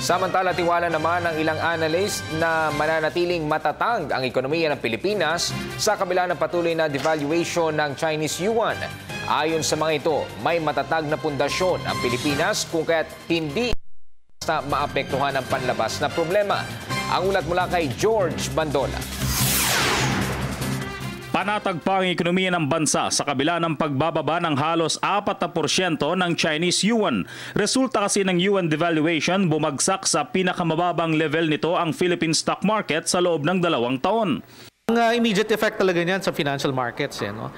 Samantala, tiwala naman ng ilang analyst na mananatiling matatag ang ekonomiya ng Pilipinas sa kabila ng patuloy na devaluation ng Chinese yuan. Ayon sa mga ito, may matatag na pundasyon ang Pilipinas kung kaya't hindi na maapektuhan ang panlabas na problema. Ang ulat mula kay George Bandola. Panatag pa ang ekonomiya ng bansa sa kabila ng pagbababa ng halos 4% ng Chinese yuan. Resulta kasi ng yuan devaluation, bumagsak sa pinakamababang level nito ang Philippine stock market sa loob ng 2 taon. Ang immediate effect talaga niyan sa financial markets. No?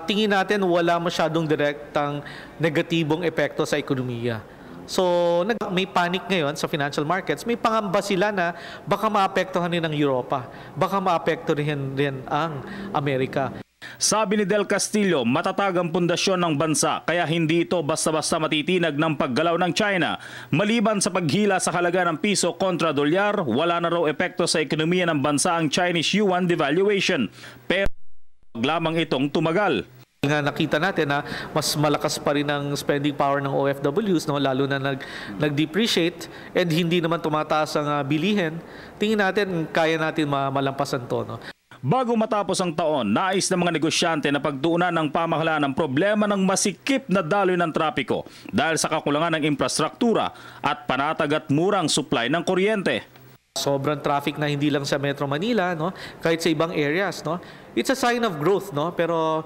Tingin natin wala masyadong direktang negatibong epekto sa ekonomiya. So, may panic ngayon sa financial markets. May pangamba sila na baka maapektuhan rin ang Europa. Baka maapektuhan rin ang Amerika. Sabi ni Del Castillo, matatag ang pundasyon ng bansa kaya hindi ito basta-basta matitinag ng paggalaw ng China. Maliban sa paghila sa halaga ng piso kontra dolyar, wala na raw epekto sa ekonomiya ng bansa ang Chinese yuan devaluation. Pero lamang itong tumagal. Nga nakita natin na mas malakas pa rin ang spending power ng OFWs, no? Lalo na nag-depreciate and hindi naman tumataas ang bilihin. Tingin natin kaya natin malampasan to. No? Bago matapos ang taon, nais ng mga negosyante na pagtuunan ng pamahalaan ang problema ng masikip na daloy ng trapiko dahil sa kakulangan ng infrastruktura at panatag at murang supply ng kuryente. Sobrang traffic na hindi lang sa Metro Manila, no? Kahit sa ibang areas, no? It's a sign of growth, no? Pero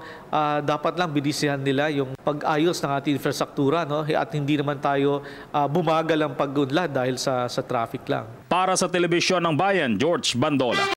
dapat lang bilisan nila yung pag-ayos ng ating infrastruktura, no? At hindi naman tayo bumagal ang pag-unlad dahil sa traffic lang. Para sa Telebisyon ng Bayan, George Bandola.